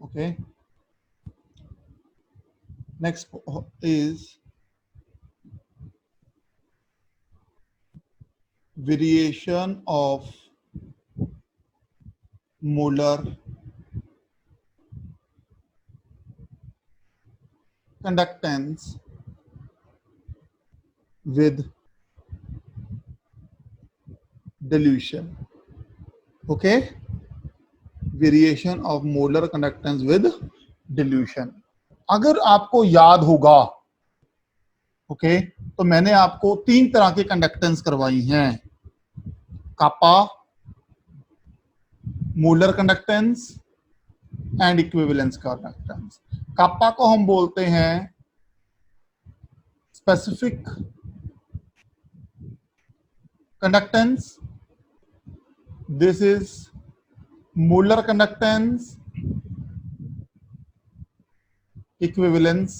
Okay. Next is variation of molar conductance with dilution. Okay, variation of molar conductance with dilution. अगर आपको याद होगा, okay, तो मैंने आपको 3 तरह के कंडक्टेंस करवाई हैं. Kappa, molar conductance and equivalence conductance. Kappa को हम बोलते हैं specific conductance. This is molar conductance, equivalence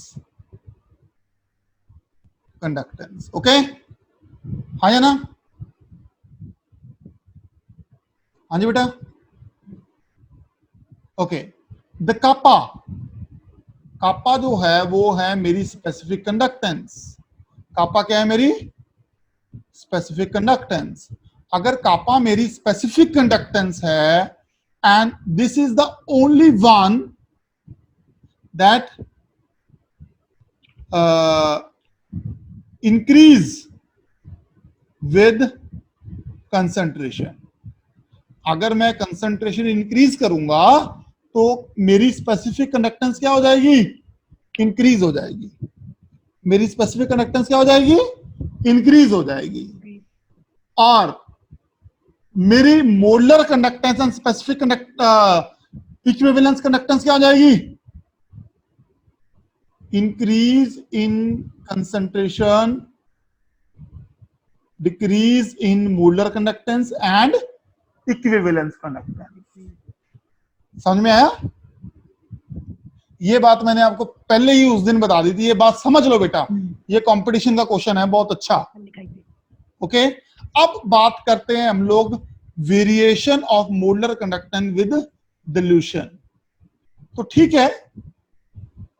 conductance. Okay, हाँ या ना? हाँ जी बेटा. ओके, द कापा, कापा जो है वो है मेरी स्पेसिफिक कंडक्टेंस. कापा क्या है? मेरी स्पेसिफिक कंडक्टेंस. अगर कापा मेरी स्पेसिफिक कंडक्टेंस है and this is the only one that increase with concentration. अगर मैं कंसंट्रेशन इंक्रीज करूंगा तो मेरी स्पेसिफिक कंडक्टेंस क्या हो जाएगी? इंक्रीज हो जाएगी. मेरी स्पेसिफिक कंडक्टेंस क्या हो जाएगी? इंक्रीज हो जाएगी. और मेरी molar conductance and specific equivalence conductance क्या हो जाएगी? Increase in concentration, decrease in molar conductance and equivalence conductance. समझ में आया? ये बात मैंने आपको पहले ही उस दिन बता दी थी. ये बात समझ लो बेटा, ये कंपटीशन का क्वेश्चन है, बहुत अच्छा. ओके, अब बात करते हैं हम लोग variation of molar conductance with dilution. तो ठीक है,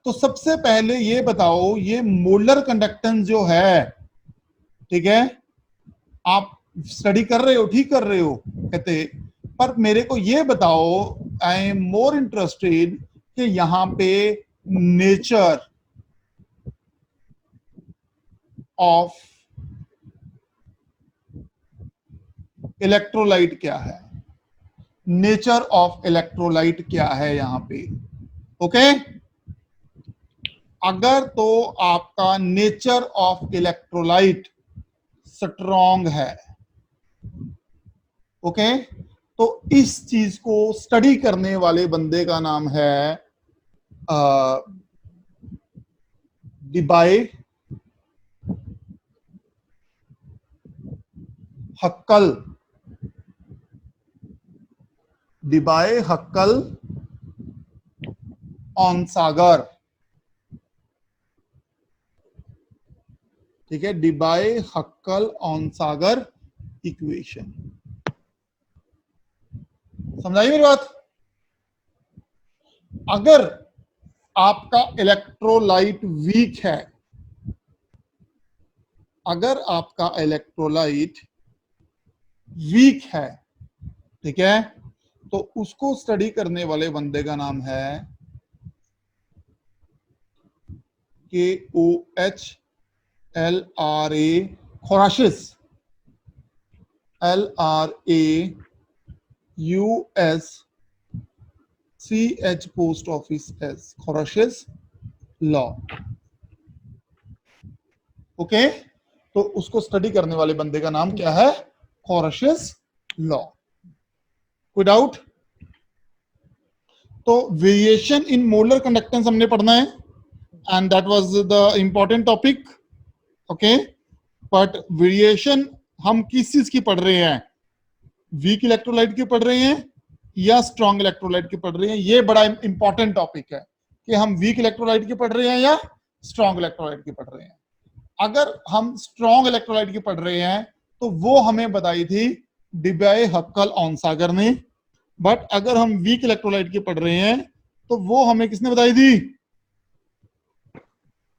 तो सबसे पहले ये बताओ, ये मोलर कंडक्टेंस जो है, ठीक है, आप स्टडी कर रहे हो, ठीक कर रहे हो कहते, पर मेरे को ये बताओ, आई एम मोर इंटरेस्टेड कि यहां पे नेचर ऑफ इलेक्ट्रोलाइट क्या है? नेचर ऑफ इलेक्ट्रोलाइट क्या है यहां पे? ओके, अगर तो आपका नेचर ऑफ इलेक्ट्रोलाइट स्ट्रॉन्ग है, ओके, तो इस चीज को स्टडी करने वाले बंदे का नाम है डिबाय-हक्कल. डिबाय-हक्कल-ऑनसागर. ठीक है, डिबाय-हक्कल-ऑनसागर इक्वेशन. समझाइए मेरी बात? अगर आपका इलेक्ट्रोलाइट वीक है, अगर आपका इलेक्ट्रोलाइट वीक है, ठीक है, तो उसको स्टडी करने वाले बंदे का नाम है KOHLRA Kohlrausch. LRAUSCH post office एस, खोराशिस लॉ. ओके, तो उसको स्टडी करने वाले बंदे का नाम क्या है? खोराशिस लॉ. कोई डाउट? तो वेरिएशन इन मोलर कंडक्टेंस हमने पढ़ना है, and that was the important topic. okay, but variation हम किस चीज की पढ़ रहे हैं? वीक इलेक्ट्रोलाइट की पढ़ रहे हैं या स्ट्रॉन्ग इलेक्ट्रोलाइट की पढ़ रहे हैं? ये बड़ा इंपॉर्टेंट टॉपिक है कि हम वीक इलेक्ट्रोलाइट की पढ़ रहे हैं या स्ट्रॉन्ग इलेक्ट्रोलाइट की पढ़ रहे हैं. अगर हम स्ट्रॉन्ग इलेक्ट्रोलाइट की पढ़ रहे हैं तो वो हमें बताई थी डिबाय-हक्कल-ऑनसागर ने. बट अगर हम वीक इलेक्ट्रोलाइट की पढ़ रहे हैं तो वो हमें किसने बताई थी?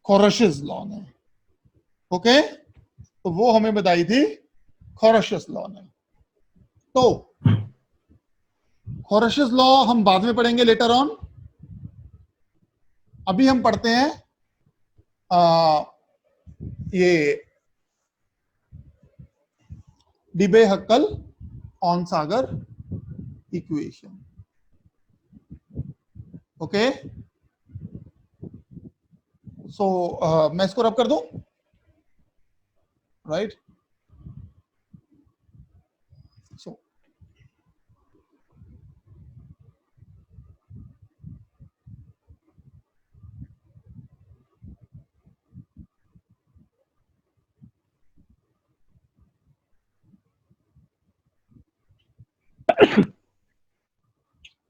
कोरशियस लॉ ने। ओके, तो वो हमें बताई थी कोरशियस लॉ ने। तो कोरशियस लॉ हम बाद में पढ़ेंगे लेटर ऑन। अभी हम पढ़ते हैं ये डिबे हक्कल ऑन सागर इक्वेशन। ओके, सो मैं इसको रब कर दूं, राइट? सो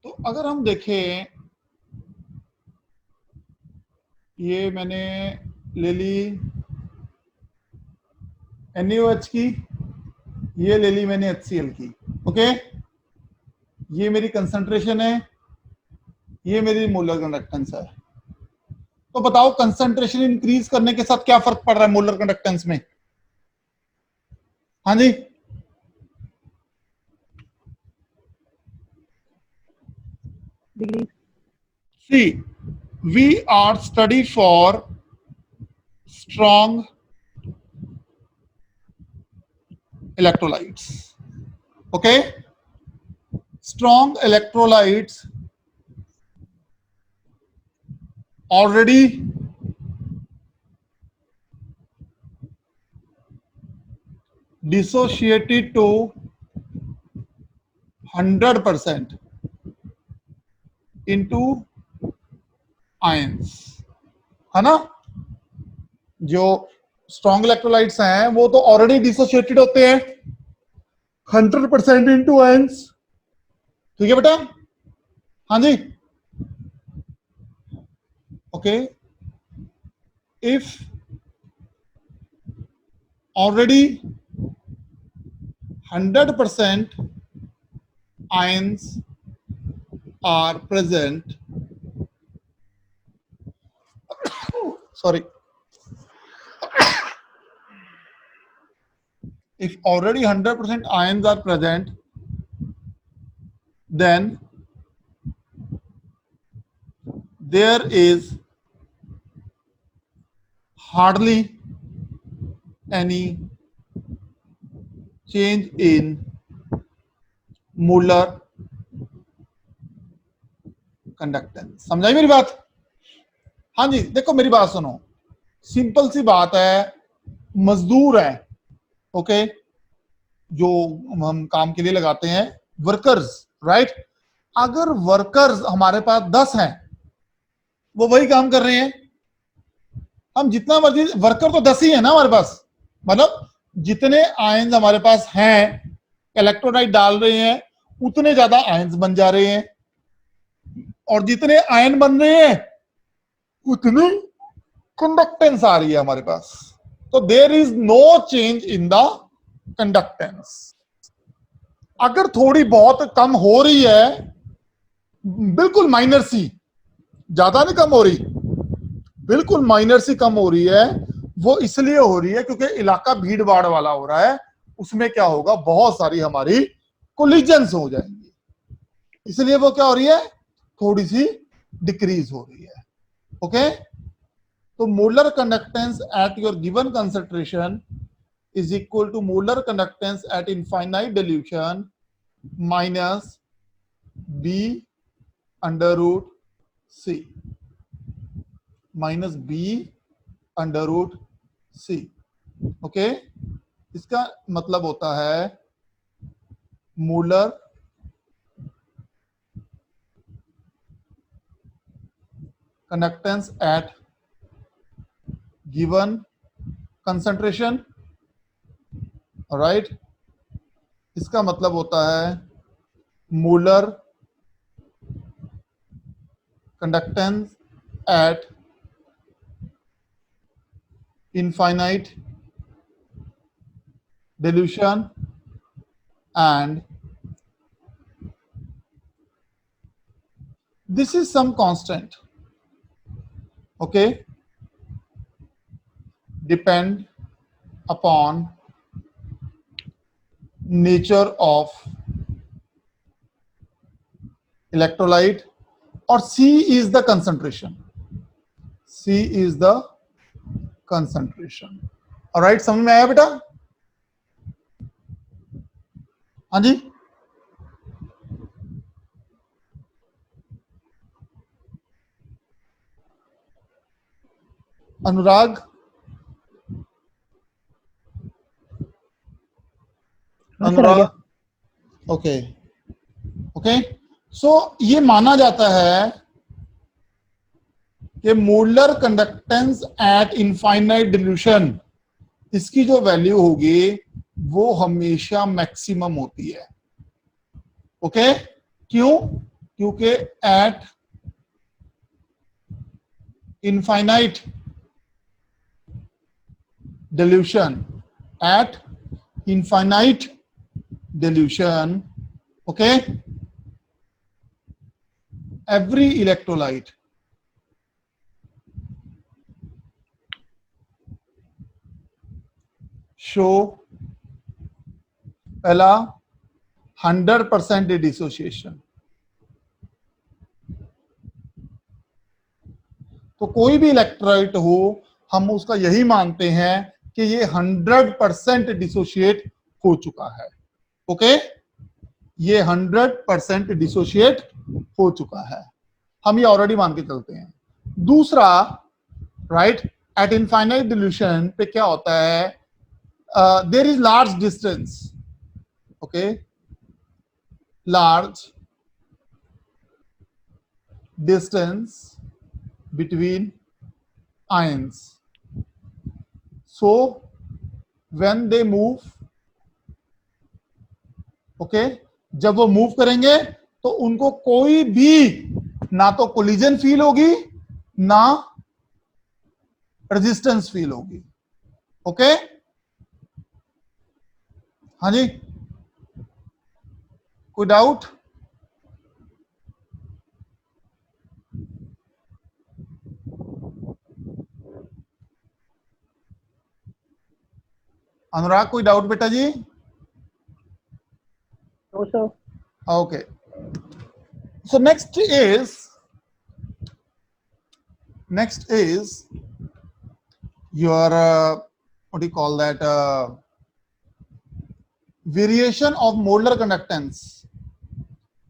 तो अगर हम देखें, ये मैंने ले ली NaOH की, ये ले ली मैंने HCl की। ओके, ये मेरी कंसंट्रेशन है, ये मेरी मोलर कंडक्टेंस है। तो बताओ कंसंट्रेशन इंक्रीज करने के साथ क्या फर्क पड़ रहा है मोलर कंडक्टेंस में? हाँ जी, degree. See we are study for strong electrolytes. Okay, strong electrolytes already dissociated to 100% into ions, है ना? जो स्ट्रॉन्ग इलेक्ट्रोलाइट्स हैं वो तो ऑलरेडी डिसोशिएटेड होते हैं 100% इनटू आयंस। ठीक है बेटा? हाँ जी, okay. If already 100% ions are present, sorry, if already 100% ions are present, then there is hardly any change in molar conductance. समझाई मेरी बात? हाँ जी, देखो मेरी बात सुनो, सिंपल सी बात है, मजदूर है, ओके, जो हम काम के लिए लगाते हैं, वर्कर्स, राइट? अगर वर्कर्स हमारे पास 10 हैं, वो वही काम कर रहे हैं, हम जितना मर्जी, वर्कर तो 10 ही है ना हमारे पास, मतलब जितने आयंस हमारे पास हैं, इलेक्ट्रोलाइट डाल रहे हैं, उतने ज्यादा आयंस बन जा रहे हैं, और जितने आयन बन रहे हैं उतनी कंडक्टेंस आ रही है हमारे पास। तो there is no change in the conductance. अगर थोड़ी बहुत कम हो रही है, बिल्कुल माइनर सी, ज्यादा नहीं कम हो रही, बिल्कुल माइनर सी कम हो रही है, वो इसलिए हो रही है क्योंकि इलाका भीड़ भाड़ वाला हो रहा है, उसमें क्या होगा, बहुत सारी हमारी कोलिजन्स हो जाएंगी, इसलिए वो क्या हो रही है, थोड़ी सी डिक्रीज हो रही है। ओके, तो molar conductance at your given concentration is equal to molar conductance at infinite dilution minus B under root C, minus B under root C। Okay, इसका मतलब होता है molar conductance at given concentration, right? इसका मतलब होता है molar conductance at infinite dilution and this is some constant, okay, depend upon nature of electrolyte, or C is the concentration. C is the concentration. Alright, समझ में आया बेटा? हाँ जी, अनुराग, अनुराग, okay okay. सो ये माना जाता है कि molar conductance at infinite dilution, इसकी जो वैल्यू होगी वो हमेशा मैक्सिमम होती है। ओके, क्यों? क्योंकि at infinite dilution, at infinite dilution, okay, every electrolyte show पहला 100% डिसोसिएशन। तो कोई भी इलेक्ट्रोलाइट हो, हम उसका यही मानते हैं कि ये 100% डिसोशिएट हो चुका है। ओके, ये 100% डिसोशिएट हो चुका है, हम ये ऑलरेडी मान के चलते हैं। दूसरा, राइट, एट इनफाइनाइट डिल्यूशन पे क्या होता है, there is large distance, okay, large distance between ions, so when they move, okay, जब वो मूव करेंगे तो उनको कोई भी ना तो कोलिजन फील होगी ना रेजिस्टेंस फील होगी। ओके, हाँ जी, कोई डाउट? अनुराग, कोई डाउट बेटा जी? No, sir. Okay, so next is your what do you call that, variation of molar conductance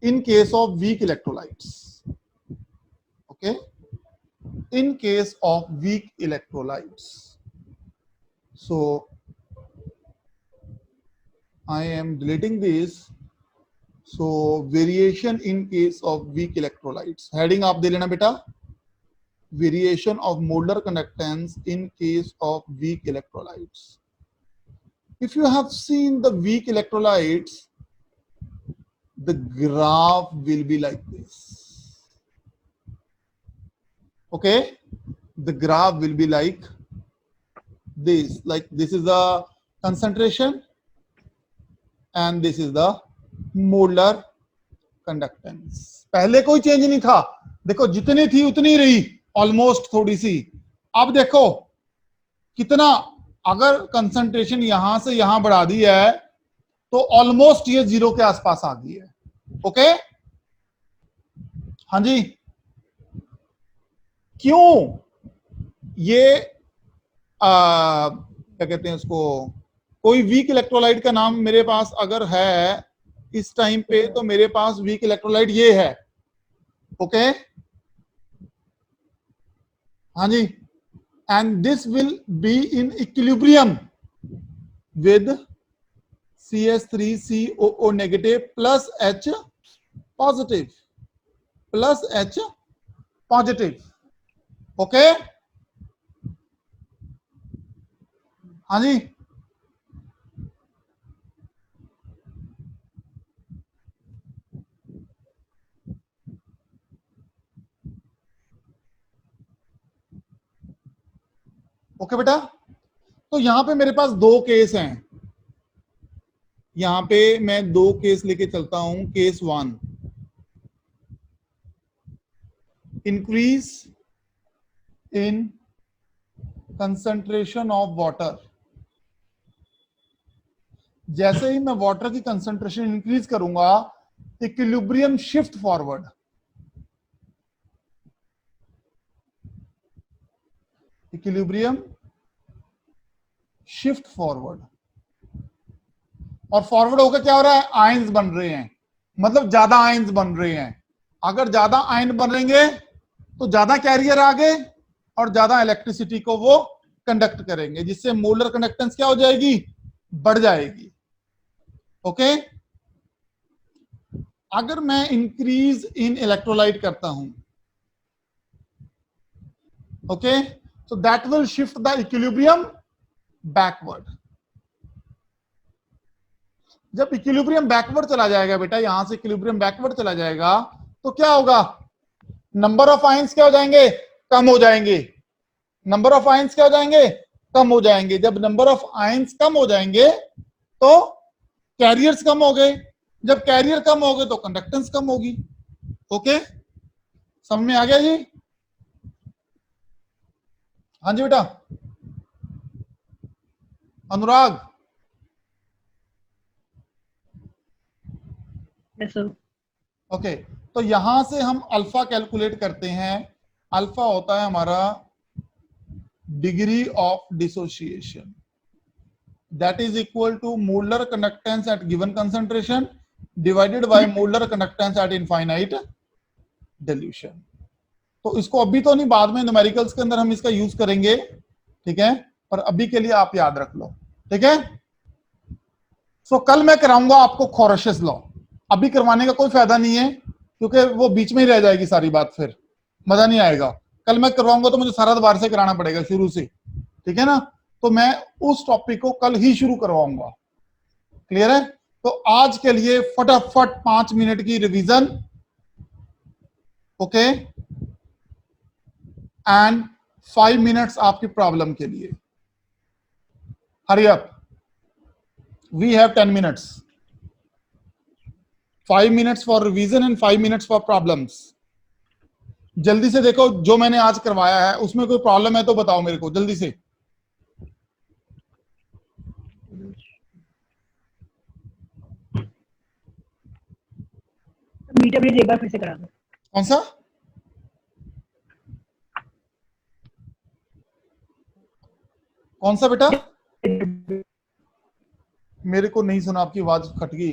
in case of weak electrolytes. Okay, in case of weak electrolytes, so I am deleting this. So variation in case of weak electrolytes, heading आप दे लेना बेटा, variation of molar conductance in case of weak electrolytes. If you have seen the weak electrolytes, the graph will be like this. Okay, the graph will be like this, like this is the concentration and this is the molar conductance. पहले कोई change नहीं था, देखो जितनी थी उतनी रही, almost थोड़ी सी। अब देखो कितना, अगर कंसंट्रेशन यहां से यहां बढ़ा दी है तो ऑलमोस्ट ये 0 के आसपास आ गई है। ओके, हाँ जी, क्यों? ये क्या कहते हैं उसको, कोई वीक इलेक्ट्रोलाइट का नाम मेरे पास अगर है इस टाइम पे, तो मेरे पास वीक इलेक्ट्रोलाइट ये है। ओके, हाँ जी, and this will be in equilibrium with CH3COO negative plus H positive, plus H positive. Okay, हाँ जी, ओके बेटा। तो यहां पे मेरे पास दो केस हैं, यहां पे मैं दो केस लेके चलता हूं। Case 1, increase in concentration of water. जैसे ही मैं वाटर की कंसंट्रेशन इंक्रीज करूंगा, equilibrium shift forward. Equilibrium shift forward, और फॉरवर्ड होकर क्या हो रहा है, आयंस बन रहे हैं, मतलब ज्यादा आयंस बन रहे हैं। अगर ज्यादा आयन बनेंगे तो ज्यादा कैरियर आगे और ज्यादा इलेक्ट्रिसिटी को वो कंडक्ट करेंगे, जिससे मोलर कंडक्टेंस क्या हो जाएगी, बढ़ जाएगी। ओके, अगर मैं इंक्रीज इन इलेक्ट्रोलाइट करता हूं, okay, so that will shift the equilibrium backward। जब इक्विलिब्रियम बैकवर्ड चला जाएगा बेटा, यहां से इक्विलिब्रियम बैकवर्ड चला जाएगा, तो क्या होगा, नंबर ऑफ आयंस क्या हो जाएंगे, कम हो जाएंगे। नंबर ऑफ आयंस क्या हो जाएंगे, कम हो जाएंगे। जब नंबर ऑफ आयंस कम हो जाएंगे तो कैरियर्स कम हो गए, जब कैरियर कम हो गए तो कंडक्टेंस कम होगी। ओके, समझ में आ गया जी? हाँ जी बेटा। अनुराग, यस सर। ओके, तो यहां से हम अल्फा कैलकुलेट करते हैं। अल्फा होता है हमारा degree of dissociation, that is equal to molar conductance at given concentration divided by molar conductance at infinite dilution. तो इसको अभी तो नहीं, बाद में न्यूमेरिकल्स के अंदर हम इसका यूज करेंगे, ठीक है, पर अभी के लिए आप याद रख लो, ठीक है। सो कल मैं कराऊंगा आपको खौरशेस लॉ, अभी करवाने का कोई फायदा नहीं है, क्योंकि वो बीच में ही रह जाएगी सारी बात, फिर मजा नहीं आएगा। कल मैं करवाऊंगा तो मुझे सारा दोबारा से कराना पड़ेगा शुरू से, ठीक है ना। तो मैं उस टॉपिक को कल ही शुरू करवाऊंगा, क्लियर है। तो आज के लिए फटाफट 5 मिनट की रिवीजन, ओके, एंड 5 मिनट्स आपकी प्रॉब्लम के लिए। Hurry up, we have 10 minutes, 5 minutes for revision and 5 minutes for problems. जल्दी से देखो, जो मैंने आज करवाया है उसमें कोई प्रॉब्लम है तो बताओ मेरे को जल्दी से। मीटर ब्रिज एक बार फिर से करा दो। कौन सा, कौन सा बेटा, मेरे को नहीं सुना, आपकी आवाज कट गई।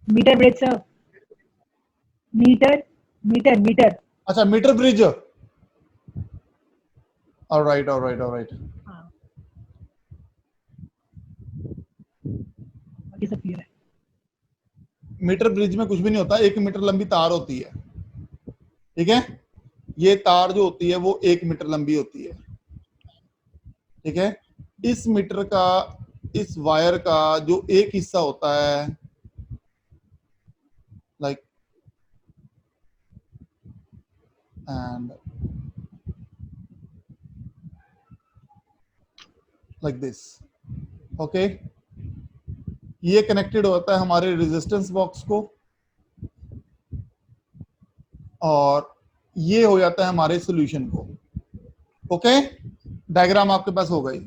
Metre bridge sir, metre metre metre. अच्छा, metre bridge, alright alright alright. हाँ, बाकी सब क्लियर है। मीटर ब्रिज में कुछ भी नहीं होता, 1 मीटर लंबी तार होती है, ठीक है। ये तार जो होती है वो 1 मीटर लंबी होती है, ठीक है। इस मीटर का, इस वायर का जो एक हिस्सा होता है, like and like this, okay, ये कनेक्टेड होता है हमारे रेजिस्टेंस बॉक्स को, और ये हो जाता है हमारे सॉल्यूशन को। ओके, डायग्राम आपके पास हो गई।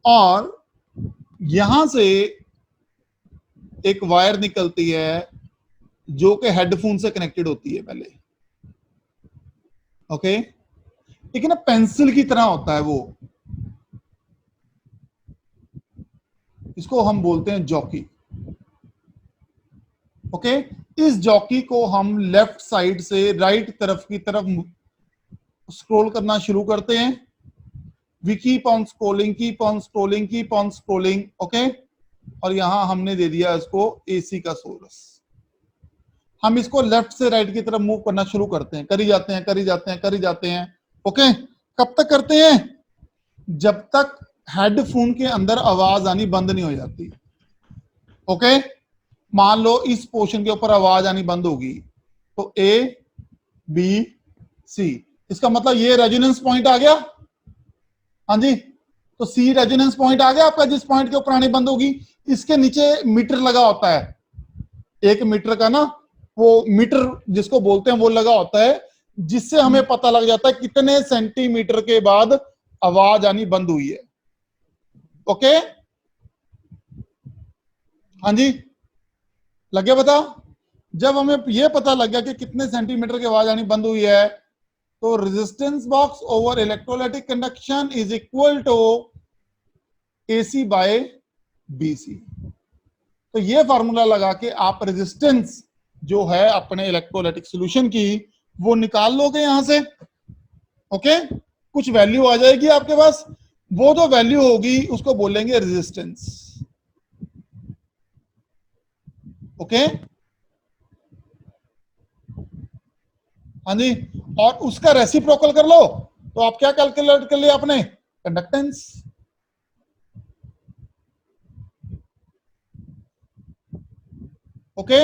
और यहां से एक वायर निकलती है जो कि हेडफोन से कनेक्टेड होती है पहले, ओके, ठीक है ना, पेंसिल की तरह होता है वो, इसको हम बोलते हैं जॉकी। ओके, इस जॉकी को हम लेफ्ट साइड से राइट तरफ की तरफ स्क्रॉल करना शुरू करते हैं। We keep on scrolling, keep on scrolling, keep on scrolling, okay. और यहां हमने दे दिया इसको एसी का सोर्स। हम इसको लेफ्ट से राइट की तरफ मूव करना शुरू करते हैं, करी जाते हैं, करी जाते हैं, करी जाते हैं, ओके। कब तक करते हैं, जब तक हेडफोन के अंदर आवाज आनी बंद नहीं हो जाती, ओके। मान लो इस पोर्शन के ऊपर आवाज आनी बंद होगी, तो ए बी सी, इसका मतलब ये रेजोनेंस पॉइंट आ गया, हाँ जी। तो सी रेजोनेंस पॉइंट आ गया आपका, जिस पॉइंट के ऊपर आनी बंद होगी। इसके नीचे मीटर लगा होता है, 1 मीटर का ना, वो मीटर जिसको बोलते हैं वो लगा होता है, जिससे हमें पता लग जाता है कितने सेंटीमीटर के बाद आवाज आनी बंद हुई है। ओके, हाँ जी, लग गया पता? जब हमें ये पता लग गया कि कितने सेंटीमीटर की आवाज आनी बंद हुई है, तो resistance box over electrolytic conduction is equal to AC by BC। तो ये फार्मूला लगा के आप रेजिस्टेंस जो है अपने इलेक्ट्रोलाइटिक सॉल्यूशन की वो निकाल लोगे यहां से। ओके, कुछ वैल्यू आ जाएगी आपके पास, वो जो वैल्यू होगी उसको बोलेंगे रेजिस्टेंस। ओके, हाँ जी, और उसका रेसिप्रोकल कर लो तो आप क्या कैलकुलेट कर लिया आपने? कंडक्टेंस। ओके,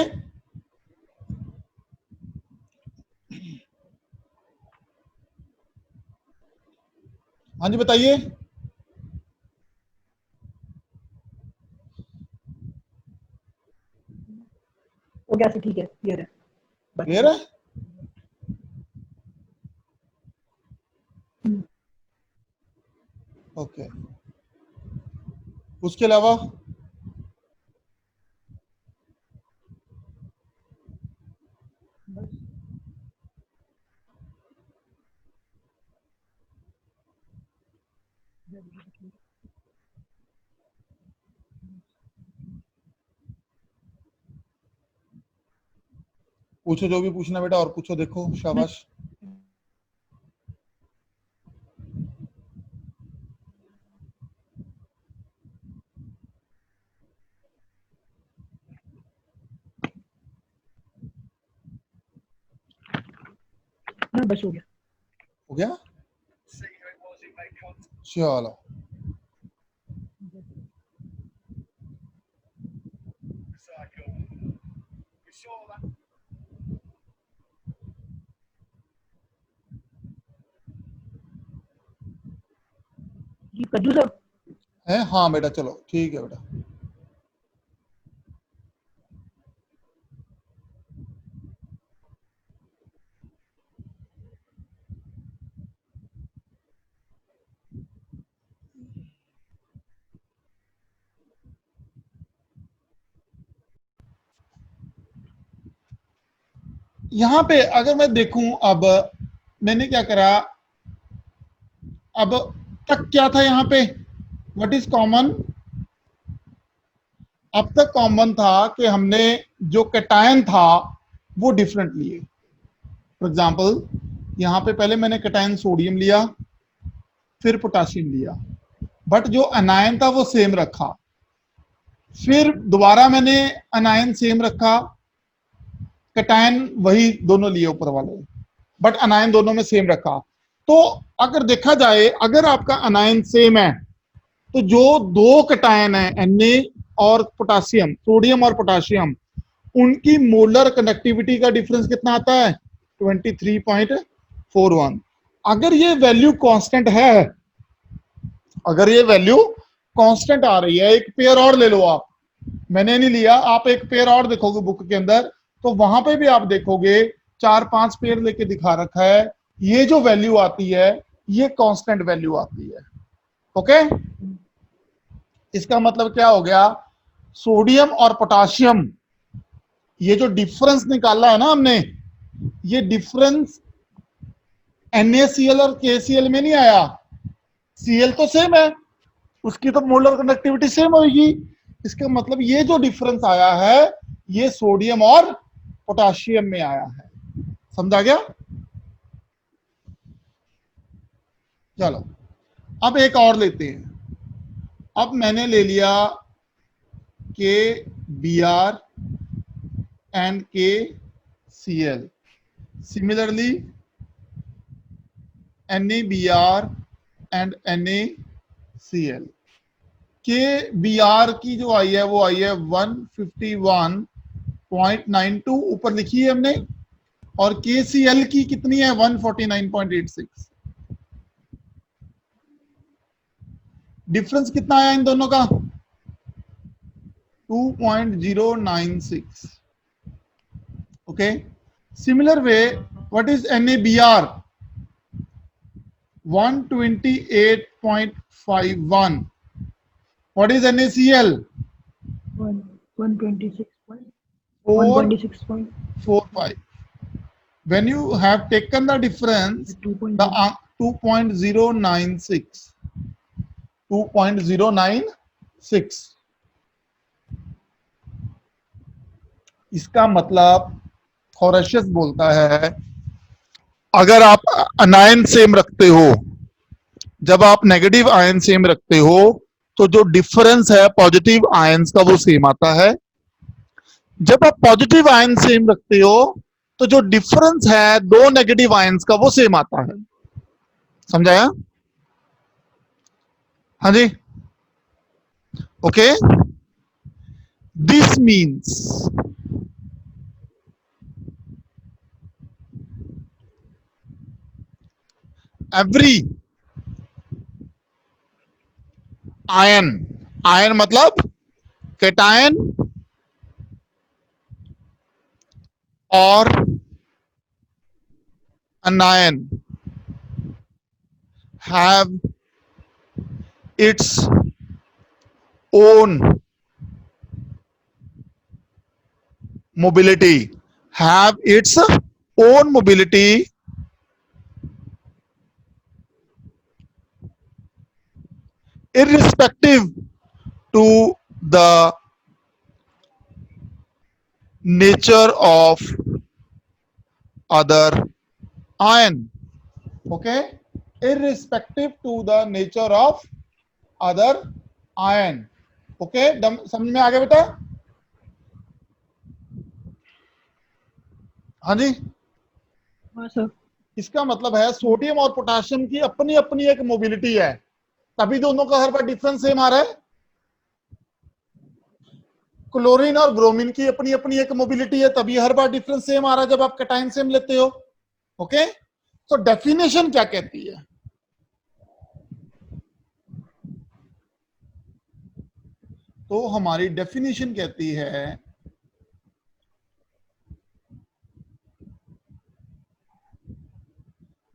हाँ जी बताइए। वो क्या से ठीक है, क्लियर है। क्लियर है? ओके, उसके अलावा पूछो जो भी पूछना बेटा, और पूछो, देखो शाबाश। ना बस हो गया। हो गया, चलो। जी कद्दू सर। है, हाँ बेटा, चलो ठीक है बेटा। यहां पे अगर मैं देखूं, अब मैंने क्या करा, अब तक क्या था यहाँ पे, व्हाट इज कॉमन? अब तक कॉमन था कि हमने जो कैटायन था वो डिफरेंट लिए। फॉर एग्जांपल, यहाँ पे पहले मैंने कैटायन सोडियम लिया, फिर पोटाशियम लिया, बट जो अनायन था वो सेम रखा। फिर दोबारा मैंने अनायन सेम रखा, कैटायन वही दोनों लिए ऊपर वाले, बट अनायन दोनों में सेम रखा। तो अगर देखा जाए, अगर आपका अनायन सेम है, तो जो दो कैटायन है Na और पोटासियम, सोडियम और पोटासियम, उनकी मोलर कंडक्टिविटी का डिफरेंस कितना आता है? 23.41। अगर ये वैल्यू कांस्टेंट है, अगर ये वैल्यू कांस्टेंट आ रही है, एक पेयर और ले लो आप, मैंने नहीं लिया, आप एक पेयर और देखोगे बुक के अंदर, तो वहां पे भी आप देखोगे 4-5 पेयर लेके दिखा रखा है, ये जो वैल्यू आती है ये कांस्टेंट वैल्यू आती है। ओके, इसका मतलब क्या हो गया? सोडियम और पोटाशियम, ये जो डिफरेंस निकाला है ना हमने, ये डिफरेंस NaCl और KCl में नहीं आया। Cl तो सेम है, उसकी तो मोलर कंडक्टिविटी सेम होगी। इसका मतलब ये जो डिफरेंस आया है ये सोडियम और पोटाशियम में आया है। समझा गया? चलो, अब एक और लेते हैं। अब मैंने ले लिया KBr and KCl, similarly NaBr and NaCl। KBr की जो आई है वो आई है 151.92 ऊपर लिखी है हमने, और KCl की कितनी है? 149.86। डिफरेंस कितना आया इन दोनों का? 2.096। Okay. Similar way, what is NaBr? 128.51. What is NaCl? 126 point. 4 126 point. 4 5. When you have taken the difference, the 2.0. 2.096, 2.096, इसका मतलब थोरेशियस बोलता है अगर आप अनायन सेम रखते हो, जब आप नेगेटिव आयन सेम रखते हो तो जो डिफरेंस है पॉजिटिव आयंस का वो सेम आता है। जब आप पॉजिटिव आयन सेम रखते हो तो जो डिफरेंस है दो नेगेटिव आयंस का वो सेम आता है। समझाया? हाँ जी, okay. This means every ion, ion मतलब कैटायन और anion have its own mobility, have its own mobility irrespective to the nature of other ion. Okay, irrespective to the nature of other ion. Okay, समझ में आ गया बेटा? हाँ जी, हाँ sir. इसका मतलब है सोडियम और पोटेशियम की अपनी अपनी एक मोबिलिटी है, तभी दोनों का हर बार डिफरेंस सेम आ रहा है। क्लोरीन और ब्रोमीन की अपनी अपनी एक मोबिलिटी है, तभी हर बार डिफरेंस सेम आ रहा है जब आप कैटायन सेम लेते हो। ओके, तो डेफिनेशन क्या कहती है? तो हमारी डेफिनेशन कहती है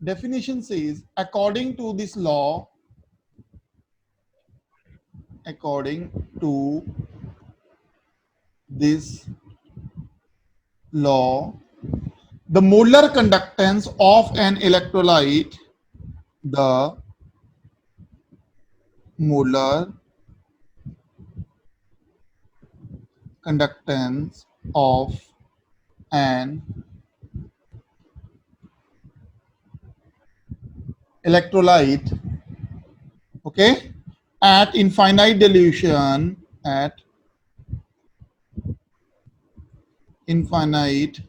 definition says according to this law, according to this law, the molar conductance of an electrolyte, the molar conductance of an electrolyte, okay, at infinite dilution, at infinite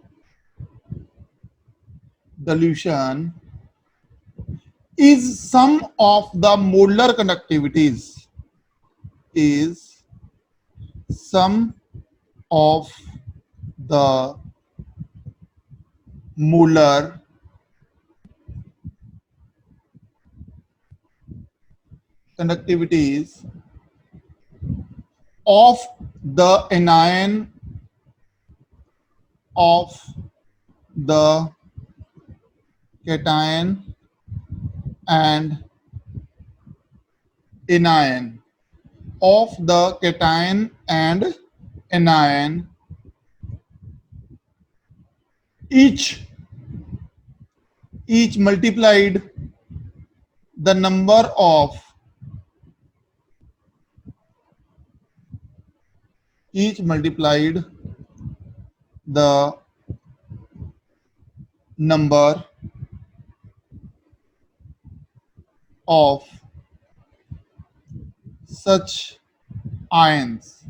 dilution is sum of the molar conductivities, is sum of the molar conductivities of the anion of the cation and anion of the cation and anion, each multiplied the number of each multiplied the number of such ions,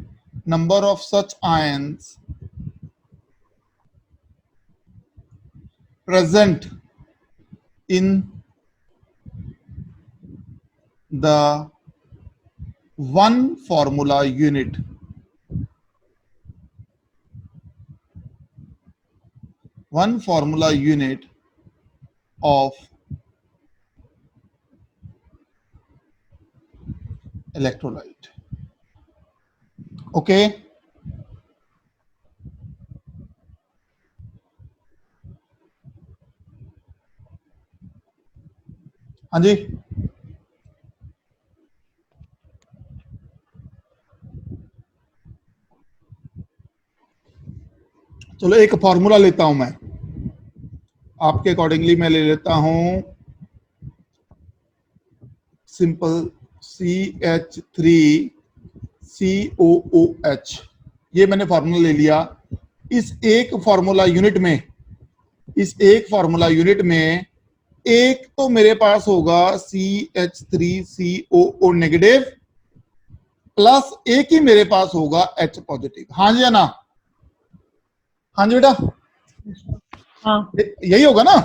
number of such ions present in the one formula unit, one formula unit of electrolyte. Okay, हाँ जी, चलो एक formula लेता हूं मैं, आपके accordingly मैं ले लेता हूं सिंपल CH3COOH। ये मैंने फॉर्मूला ले लिया। इस एक फॉर्मूला यूनिट में, इस एक फॉर्मूला यूनिट में एक तो मेरे पास होगा CH3COO नेगेटिव, प्लस एक ही मेरे पास होगा H पॉजिटिव। हाँ जी या ना? हाँ जी बेटा, हाँ यही होगा ना?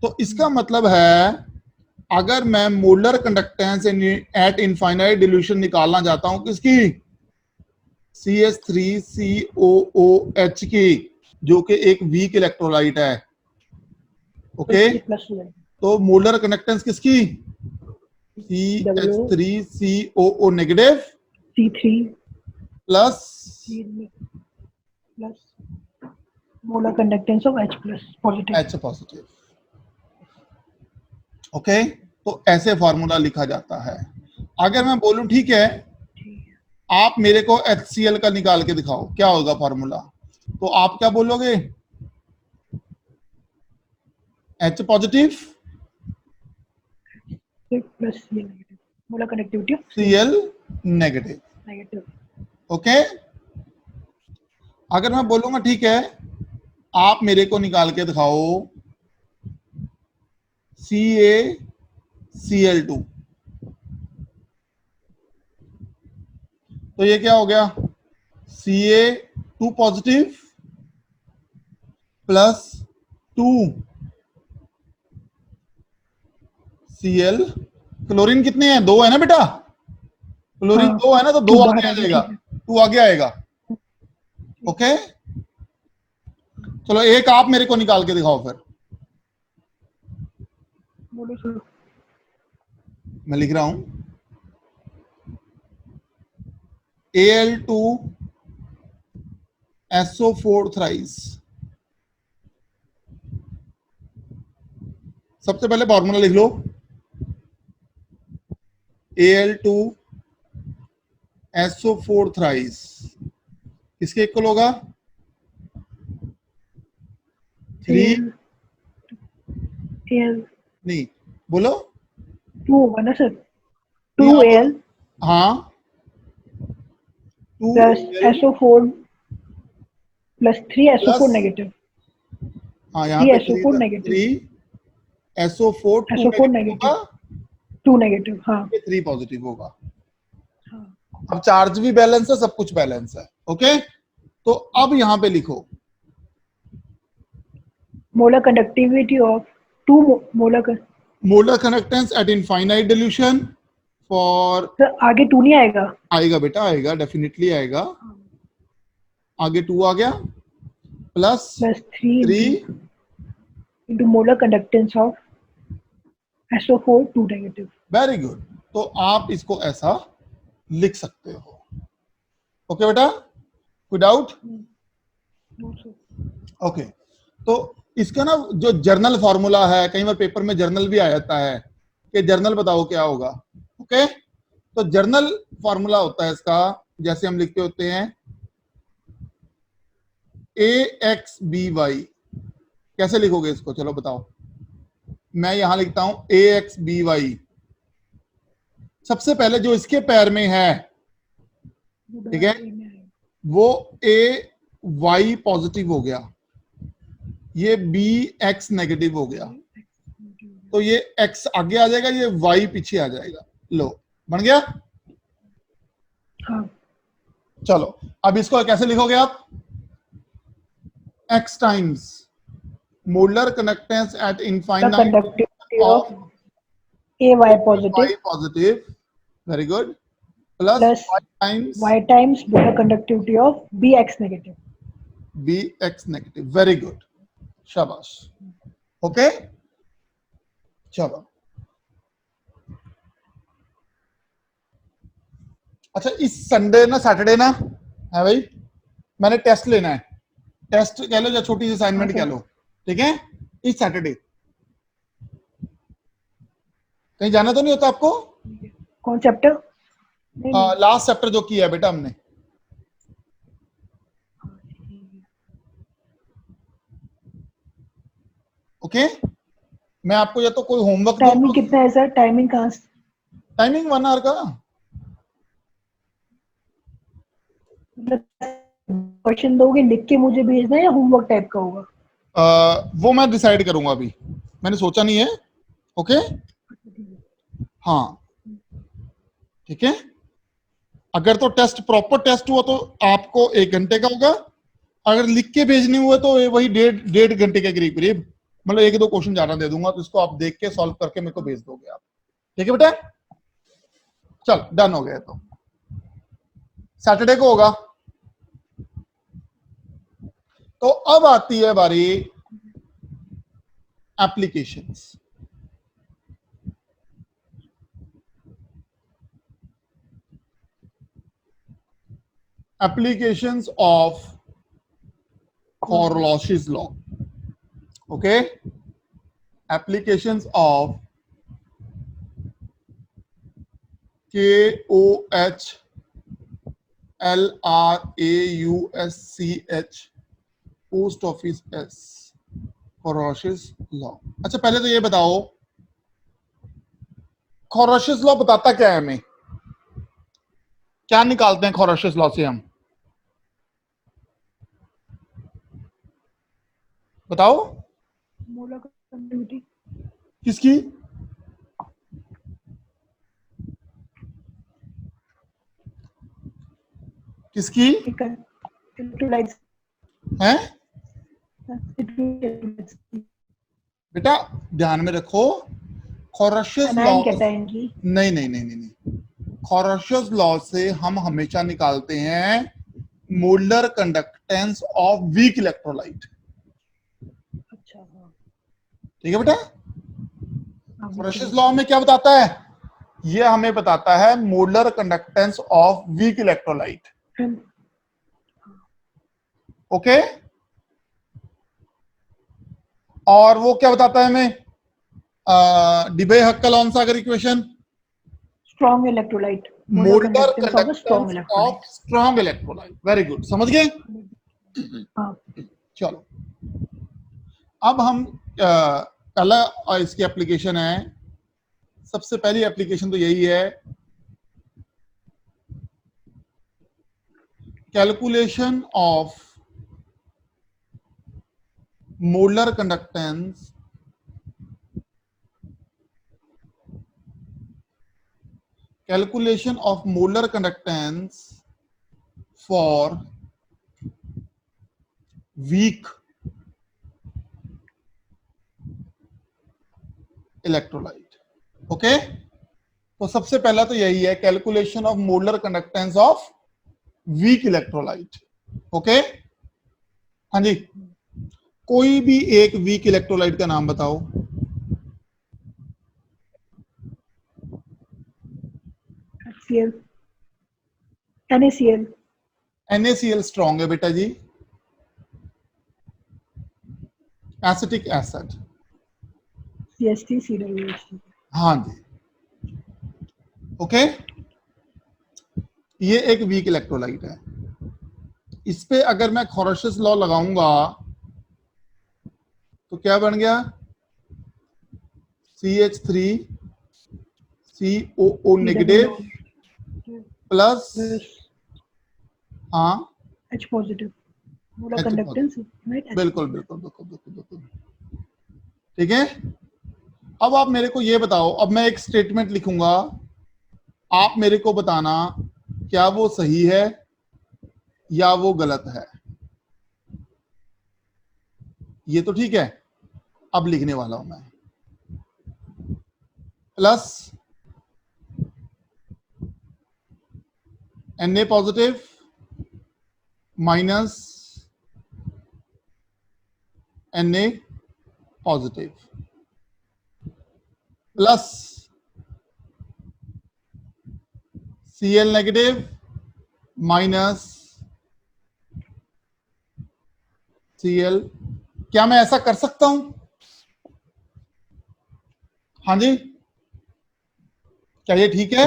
तो इसका मतलब है अगर मैं molar conductance at infinite dilution निकालना चाहता हूं किसकी, CH3COOH की, जो कि एक वीक इलेक्ट्रोलाइट है। ओके, प्लस तो मोलर कंडक्टेंस किसकी, CH3COO negative C3 plus plus molar conductance of H plus positive. H positive. Okay, तो ऐसे फॉर्मूला लिखा जाता है। अगर मैं बोलूं ठीक है आप मेरे को HCl का निकाल के दिखाओ, क्या होगा फॉर्मूला, तो आप क्या बोलोगे, H positive plus Cl negative, molar conductivity of Cl negative. Negative. Okay, अगर मैं बोलूंगा ठीक है आप मेरे को निकाल के दिखाओ CaCl2, तो ये क्या हो गया, Ca2 positive plus 2Cl। Chlorine कितने हैं, 2 है ना बेटा, क्लोरीन हाँ, 2 है ना, तो 2 2 आगे आ जाएगा, 2 आगे आएगा। ओके, चलो एक आप मेरे को निकाल के दिखाओ फिर, बोलो सर। मैं लिख रहा हूं Al2SO4 थ्राइस। सबसे पहले फॉर्मूला लिख लो, Al2SO4 थ्राइस किसके इक्वल होगा, 3 Al नहीं, बोलो 2 होगा ना सर, नहीं, आप 2Al हाँ plus 2Al SO4 plus 3SO4 plus, negative, हाँ यहाँ पे 3 3SO4 negative, 3SO4 2 SO4 negative negative, होगा, 2 नेगेटिव। हाँ ये 3 पॉजिटिव होगा। हाँ अब चार्ज भी बैलेंस है, सब कुछ बैलेंस है। ओके, तो अब यहां पे लिखो molar conductivity of 2 molar. Molar conductance at infinite dilution for, sir आगे 2 नहीं आएगा? आएगा बेटा, आएगा, डेफिनेटली आएगा। आगे 2 आ गया plus plus 3 3, into molar conductance of SO4 2 negative. Very good. तो आप इसको ऐसा लिख सकते हो। ओके बेटा, कोई डाउट? ओके, तो इसका ना जो जर्नल फॉर्मूला है, कई बार पेपर में जर्नल भी आ जाता है कि जर्नल बताओ क्या होगा। ओके, तो जर्नल फॉर्मूला होता है इसका, जैसे हम लिखते होते हैं AXBY। कैसे लिखोगे इसको, चलो बताओ। मैं यहां लिखता हूं AXBY। सबसे पहले जो इसके पैर में है, ठीक है, वो AY पॉजिटिव हो गया, ये BX नेगेटिव हो गया, तो ये X आगे आ जाएगा, ये Y पीछे आ जाएगा। लो, बन गया। हाँ चलो अब इसको कैसे लिखोगे आप, X times molar conductance at infinite conductivity of of AY positive Y positive, very good, plus plus Y times molar conductivity of BX negative. BX negative, very good, शाबाश। ओके, चलो अच्छा, इस संडे ना, सैटरडे ना है भाई, मैंने test लेना है, टेस्ट कह लो या छोटी सी असाइनमेंट कह लो, ठीक है, इस सैटरडे कहीं जाना तो नहीं होता आपको? कौन चैप्टर? नहीं नहीं। लास्ट चैप्टर जो किया है बेटा हमने। ओके, मैं आपको या तो कोई होमवर्क दूं, टाइमिंग कितना है सर? टाइमिंग कहाँ से? टाइमिंग 1 आवर का। क्वेश्चन दोगे लिख के मुझे भेजना है या होमवर्क टाइप का होगा? वो मैं डिसाइड करूंगा, अभी मैंने सोचा नहीं है। ओके, हाँ ठीक है। अगर तो टेस्ट प्रॉपर टेस्ट हुआ तो आपको 1 घंटे का होगा, अगर लिख के भेजने हुए तो वही 1.5 घंटे के करीब करीब, मतलब 1-2 क्वेश्चन ज्यादा दे दूंगा, तो इसको आप देख के सॉल्व करके मेरे को भेज दोगे आप। ठीक है बेटा, चल डन हो गया। तो सैटरडे को होगा। तो अब आती है बारी applications. Applications of Coriolis law. Okay, applications of KOHLRAUSCH post office S, Coriolis law. अच्छा पहले तो ये बताओ, Coriolis लॉ बताता क्या है हमें? क्या निकालते हैं Coriolis लॉ से हम? बताओ। Molar conductivity. किसकी? किसकी इलेक्ट्रोलाइट्स है बेटा? ध्यान में रखो, Coriolis लॉ, एनायन कैटायन की। नहीं नहीं नहीं नहीं नहीं, Coriolis लॉ से हम हमेशा निकालते हैं molar conductance of weak electrolyte. अच्छा हाँ। ठीक है बेटा, हाँ, Coriolis लॉ में क्या बताता है? ये हमें बताता है molar conductance of weak electrolyte. Okay, और वो क्या बताता है हमें? Debye Hückel Onsager equation, strong electrolyte, molar molar conductance of a strong conductance of electrolyte. Strong electrolyte. Very good, समझ गए? हाँ। चलो, अब हम पहला इसकी एप्लीकेशन है, सबसे पहली एप्लीकेशन तो यही है, calculation of molar conductance for week electrolyte. Okay, तो सबसे पहला तो यही है, calculation of molar conductance of weak electrolyte. Okay, हाँ जी, कोई भी एक वीक इलेक्ट्रोलाइट का नाम बताओ। HCl, NaCl, NaCl स्ट्रॉन्ग है बेटा जी, एसिटिक एसिड। CH3, COOH। हाँ जी, ओके, ये एक वीक इलेक्ट्रोलाइट है। इस पे अगर मैं Coriolis लॉ लगाऊंगा तो क्या बन गया? CH3 COO नेगेटिव प्लस, हाँ H positive, molar H conductance right. बिल्कुल बिल्कुल बिल्कुल बिल्कुल बिल्कुल, ठीक है। अब आप मेरे को ये बताओ, अब मैं एक स्टेटमेंट लिखूंगा, आप मेरे को बताना क्या वो सही है या वो गलत है। ये तो ठीक है, अब लिखने वाला हूं मैं, plus Na positive minus Na positive plus Cl negative minus Cl। क्या मैं ऐसा कर सकता हूं? हाँ जी, क्या ये ठीक है?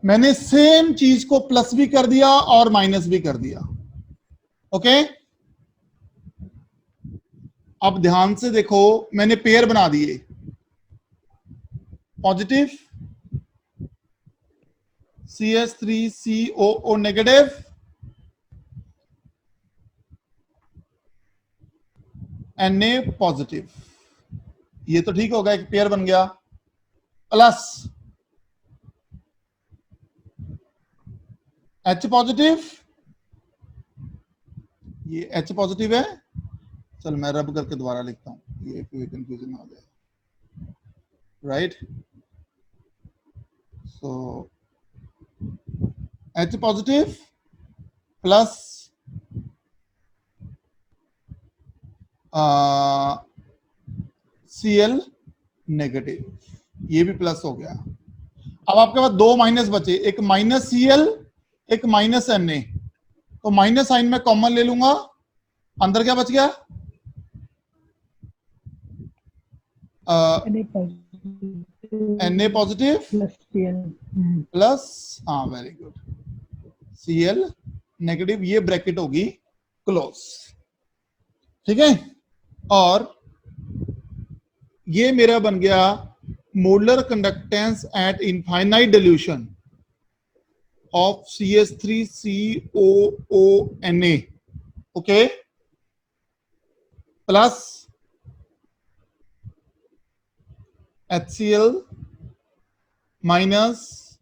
मैंने सेम चीज को प्लस भी कर दिया और माइनस भी कर दिया। ओके, अब ध्यान से देखो, मैंने पेयर बना दिए, positive CH3COO negative, Na positive. ये तो ठीक होगा, एक पेयर बन गया। प्लस H पॉजिटिव, ये H पॉजिटिव है। चल मैं रब करके दोबारा लिखता हूं, ये कोई कंफ्यूजन ना हो जाए। राइट, सो H positive plus Cl negative, ये भी प्लस हो गया। अब आपके पास दो माइनस बचे, एक माइनस Cl, एक माइनस Na। तो माइनस साइन में कॉमन ले लूंगा, अंदर क्या बच गया? Na positive plus Cl. Plus, हाँ वेरी गुड, Cl नेगेटिव। ये ब्रैकेट होगी क्लोज, ठीक है। और ये मेरा बन गया molar conductance at infinite dilution of CH3COO Na, okay, plus HCl minus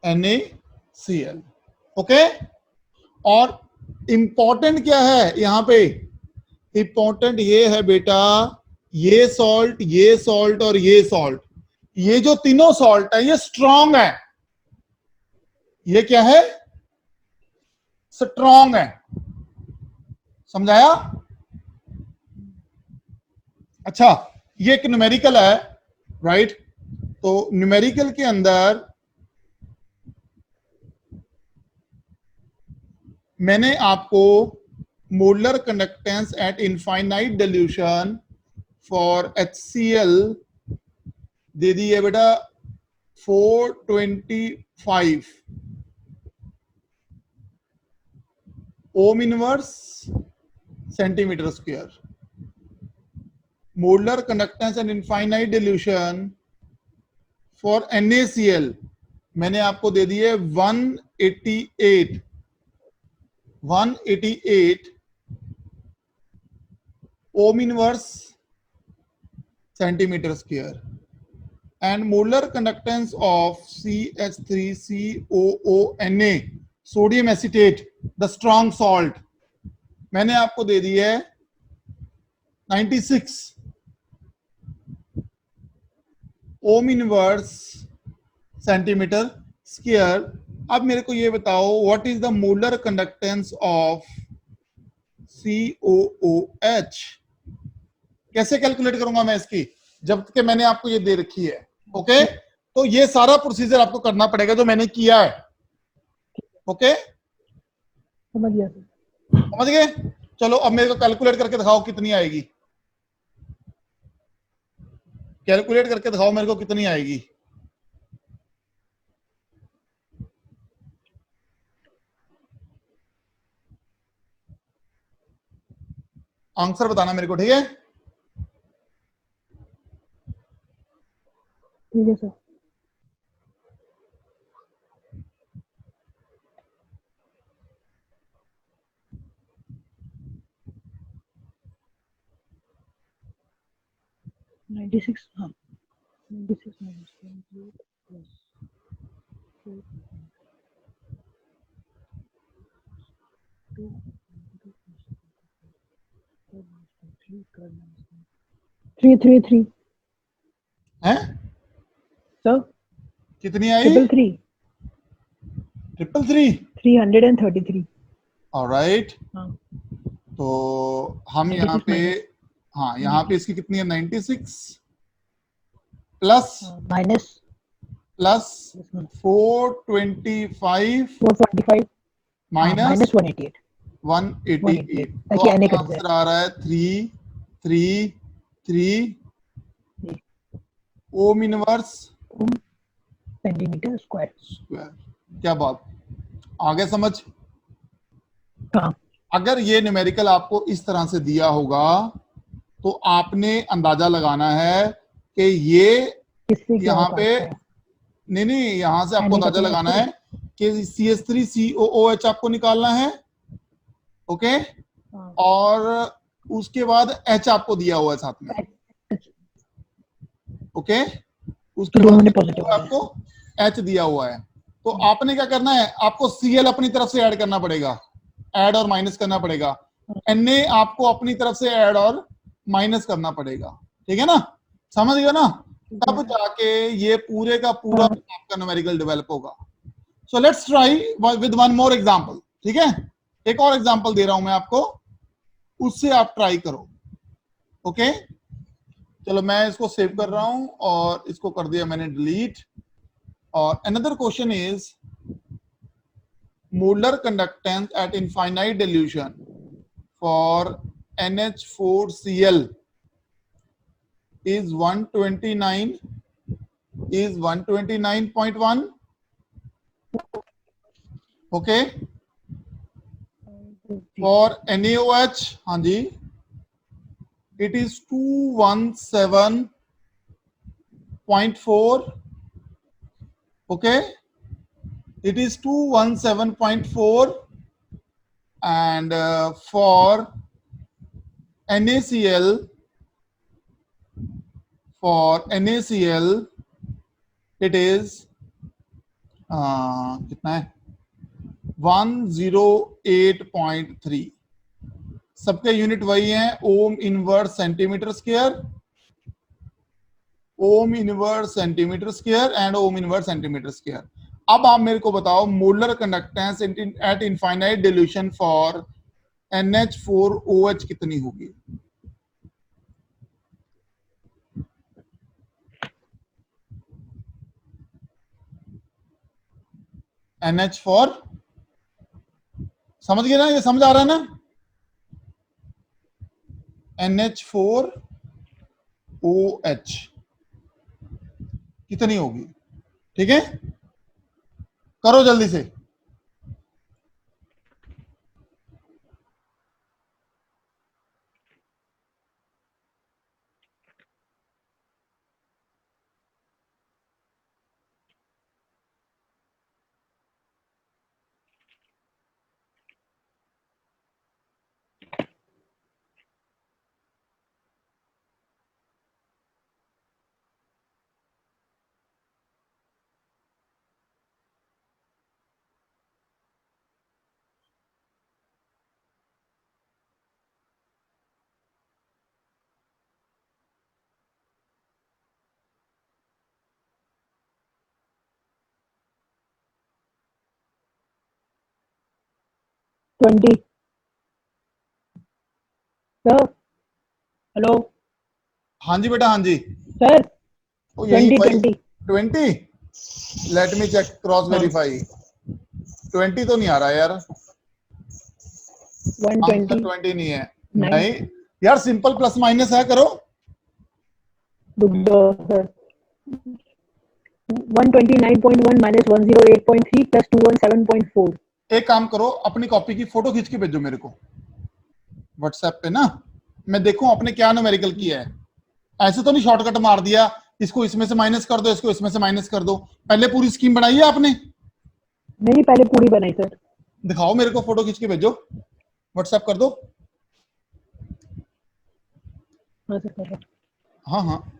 NaCl, okay. और इंपॉर्टेंट क्या है यहां पे? इंपॉर्टेंट ये है बेटा, ये सॉल्ट और ये सॉल्ट, ये जो तीनों सॉल्ट है ये स्ट्रॉन्ग है। ये क्या है? स्ट्रॉन्ग है, समझाया? अच्छा, ये एक न्यूमेरिकल है, राइट। तो न्यूमेरिकल के अंदर मैंने आपको molar conductance at infinite dilution for HCl दे दी है बेटा 425 ohm inverse centimetre square. Molar conductance and infinite dilution for NaCl मैंने आपको दे दी है 188 ohm inverse centimetre square. And molar conductance of CH3COO Na sodium acetate, the strong salt, मैंने आपको दे दी है 96 ओम इनवर्स सेंटीमीटर स्क्वायर। अब मेरे को ये बताओ, what is the molar conductance of COOH? कैसे कैलकुलेट करूंगा मैं इसकी, जब कि मैंने आपको ये दे रखी है, ओके। तो ये सारा प्रोसीजर आपको करना पड़ेगा जो मैंने किया है, ओके। समझ गया सर। समझ गए? चलो अब मेरे को कैलकुलेट करके दिखाओ कितनी आएगी। कैलकुलेट करके दिखाओ मेरे को कितनी आएगी। आंसर बताना मेरे को, ठीक है? ठीक है सर। हाँ 96 minus 28 plus 4 2 333 हैं? सर, कितनी आई? 333 333। ऑलराइट, हाँ तो हम यहाँ 96 पे, minus हाँ यहाँ पे इसकी कितनी है? 96 प्लस माइनस प्लस 425 445 माइनस 188 188। तो ताकि आने का आंसर आ रहा है 3333 ओम इनवर्स सेंटीमीटर स्क्वायर। स्क्वायर। क्या बात, आगे समझ। हाँ, अगर ये न्यूमेरिकल आपको इस तरह से दिया होगा तो आपने अंदाजा लगाना है कि ये किससे क्या यहाँ होता पे, है? नहीं यहां से आपको अंदाजा लगाना है कि CH3COOH आपको निकालना है, ओके। हाँ, और उसके बाद H आपको दिया हुआ है साथ में, ओके। तो उसके दोनों बाद ने क्या दिया पॉजिटिव हुआ है है। आपको, H दिया हुआ है। तो आपने क्या करना है, आपको Cl अपनी तरफ से ऐड करना पड़ेगा, ऐड और माइनस करना पड़ेगा। Na आपको अपनी तरफ से ऐड और माइनस करना पड़ेगा, ठीक है ना, समझ गए ना। तब जाके ये पूरे का पूरा आपका न्यूमेरिकल डेवलप होगा। So let's try with one more example, ठीक है। एक और एग्जांपल दे रहा हूं मैं आपको, उससे आप ट्राई करो, ओके। चलो मैं इसको सेव कर रहा हूं और इसको कर दिया मैंने डिलीट। और another question is molar conductance at infinite dilution for NH4Cl is 129, is 129.1, okay. For NaOH, हाँ जी, it is 217.4, okay, it is 217.4. And for NaCl, it is कितना है, 108.3। सबके यूनिट वही हैं, ohm inverse centimetre square, ohm inverse centimetre square and ohm inverse centimetre square. अब आप मेरे को बताओ molar conductance at infinite dilution for NH4OH कितनी होगी। NH4, समझ गए ना, ये समझ आ रहा है ना। NH4OH कितनी होगी, ठीक है, करो जल्दी से। ट्वेंटी। सर, हेलो हाँ जी बेटा, हाँ जी, सर, तो यही 20 वही 20। 20। लेट मी चेक, क्रॉस हाँ, वेरीफाई। 20 तो नहीं आ रहा यार, आंसर 129। 20 नहीं है। नहीं यार, सिंपल प्लस माइनस है, करो। रुक जाओ सर। 129.1 minus 108.3 plus 217.4। एक काम करो, अपनी कॉपी की फोटो खींच के भेजो मेरे को व्हाट्सएप पे ना, मैं देखूं आपने क्या न्यूमेरिकल किया है। ऐसे तो नहीं शॉर्टकट मार दिया, इसको इसमें से माइनस कर दो, इसको इसमें से माइनस कर दो। पहले पूरी स्कीम बनाई है आपने, नहीं, पहले पूरी बनाई सर। दिखाओ मेरे को, फोटो खींच के भेजो, व्हाट्सएप कर दो। हाँ सर, कर रहा हूँ। हाँ हाँ,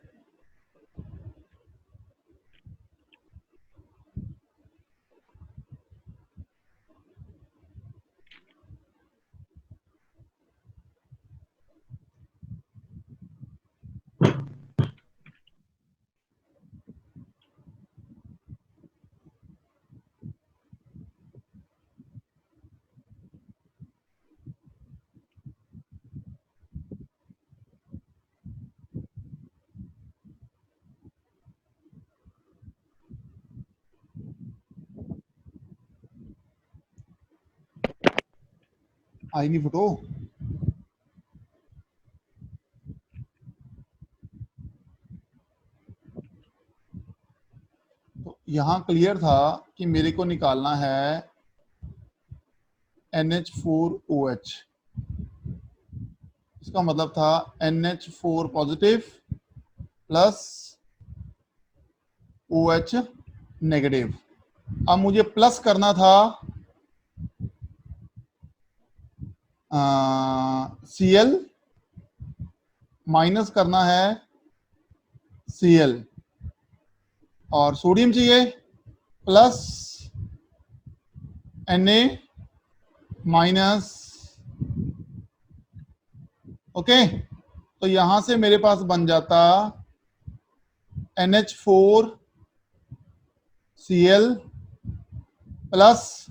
आई नहीं फोटो। यहां क्लियर था कि मेरे को निकालना है NH4OH। इसका मतलब था NH4 positive plus OH negative. अब मुझे प्लस करना था Cl, माइनस करना है Cl, और सोडियम चाहिए प्लस Na माइनस। ओके, तो यहां से मेरे पास बन जाता NH4Cl plus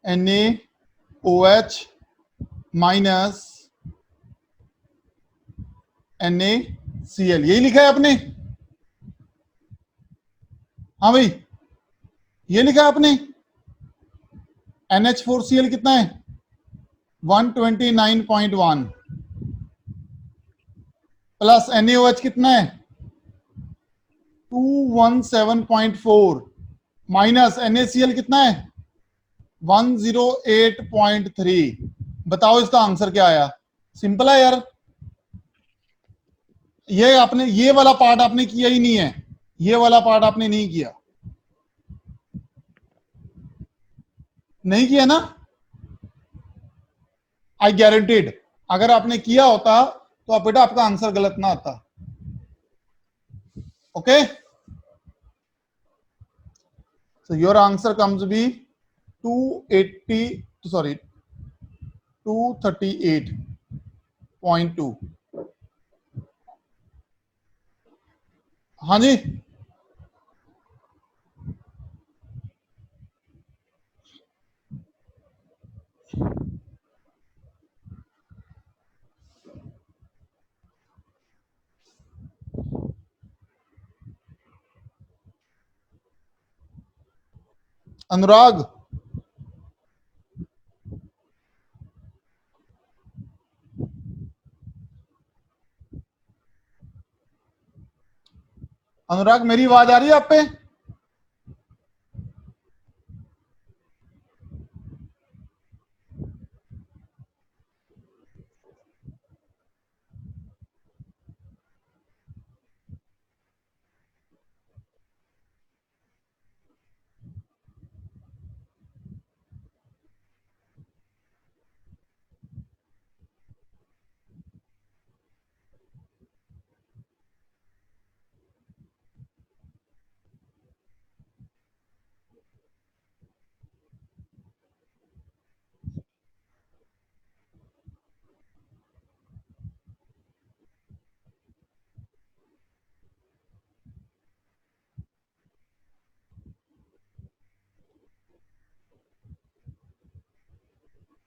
NaOH minus NaCl। यही लिखा है आपने? हाँ भाई, ये लिखा है आपने। NH4Cl कितना है? 129.1 प्लस NaOH कितना है? 217.4 माइनस NaCl कितना है? 108.3। बताओ इसका आंसर क्या आया? सिंपल है यार। ये वाला पार्ट आपने किया ही नहीं है, ये वाला पार्ट आपने नहीं किया, नहीं किया ना? आई गारंटीड अगर आपने किया होता तो आप बेटा आपका आंसर गलत ना आता। Okay, so your answer comes be 238.2। हाँ जी, अनुराग, अनुराग मेरी आवाज आ रही है आप पे?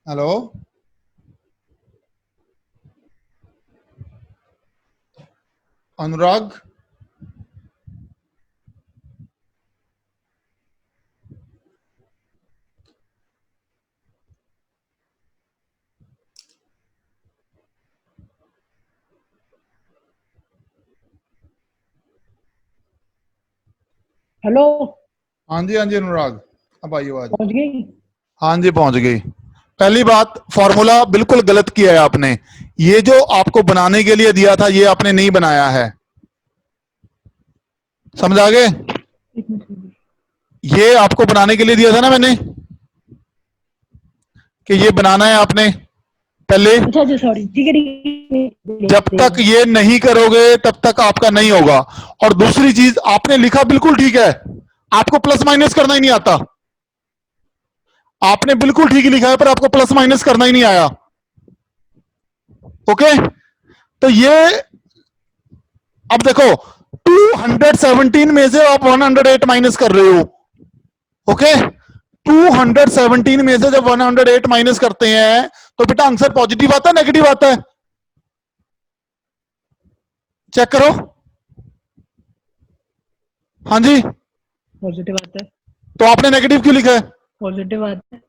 हेलो, अनुराग, हेलो, हाँ जी, हाँ जी अनुराग, अब आई आवाज। पहुंच गई? हाँ जी पहुंच गई। पहली बात, फॉर्मूला बिल्कुल गलत किया है आपने। ये जो आपको बनाने के लिए दिया था ये आपने नहीं बनाया है, समझ आ गए? एक मिनट। ये आपको बनाने के लिए दिया था ना मैंने, कि ये बनाना है आपने पहले। अच्छा अच्छा, सॉरी, ठीक है ठीक है, जब तक ये नहीं करोगे तब तक आपका नहीं होगा। और दूसरी चीज, आपने लिखा बिल्कुल ठीक है, आपको प्लस माइनस करना ही नहीं आता। आपने बिल्कुल ठीक ही लिखा है पर आपको प्लस माइनस करना ही नहीं आया। ओके, तो ये अब देखो 217 में से आप 108 माइनस कर रहे हो। ओके, 217 में से जब 108 माइनस करते हैं तो बेटा आंसर पॉजिटिव आता है नेगेटिव आता है? चेक करो। हाँ जी, पॉजिटिव आता है। तो आपने नेगेटिव क्यों लिखा है? पॉजिटिव आता है।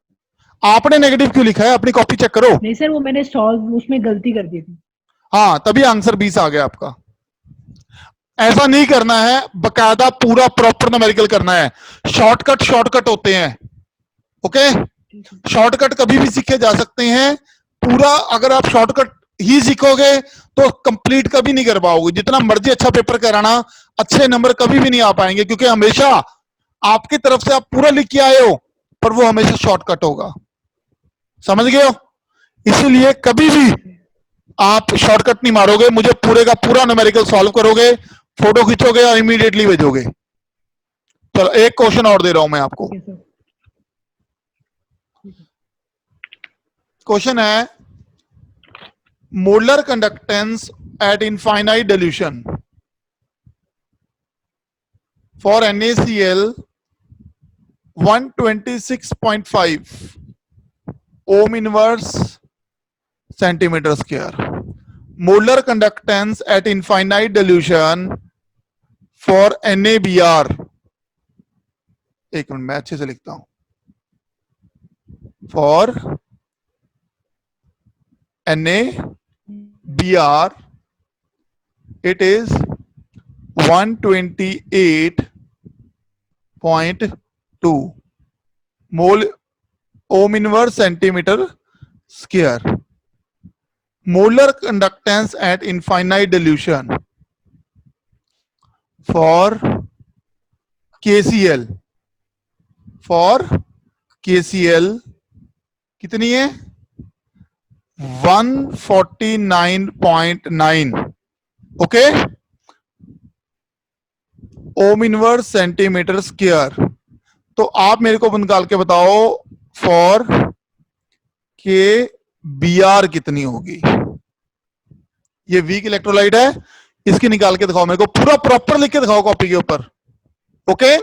आपने नेगेटिव क्यों लिखा है? अपनी कॉपी चेक करो। नहीं सर, वो मैंने सॉल्व उसमें गलती कर दी थी। हाँ, तभी आंसर 20 आ गया आपका। ऐसा नहीं करना है, बकायदा पूरा प्रॉपर न्यूमेरिकल करना है। शॉर्टकट होते हैं, ओके। शॉर्टकट कभी भी सीखे जा सकते हैं, पूरा अगर आप शॉर्टकट ही सीखोगे तो कंप्लीट कभी नहीं कर पाओगे। जितना मर्जी अच्छा पेपर कराना, अच्छे नंबर कभी भी नहीं आ पाएंगे, क्योंकि हमेशा आपकी तरफ से आप पूरा लिख के आए हो, पर वो हमेशा शॉर्टकट होगा। समझ गए हो? इसीलिए कभी भी आप शॉर्टकट नहीं मारोगे, मुझे पूरे का पूरा न्यूमेरिकल सॉल्व करोगे, फोटो खींचोगे और इमीडिएटली भेजोगे। चलो एक क्वेश्चन और दे रहा हूं मैं आपको। Okay, sir. क्वेश्चन है molar conductance at infinite dilution for NaCl 126.5 ohm inverse centimetre square. Molar conductance at infinite dilution for NaBr, एक मिनट मैं अच्छे से लिखता हूं, for NaBr it is 128.2 mole ohm inverse centimeter square. Molar conductance at infinite dilution for KCl कितनी है? 149.9, okay, ओम inverse centimetre square. तो आप मेरे को निकाल के बताओ फॉर के BR कितनी होगी। ये वीक इलेक्ट्रोलाइट है, इसकी निकाल के दिखाओ मेरे को, पूरा प्रॉपर लिख के दिखाओ कॉपी के ऊपर, ओके।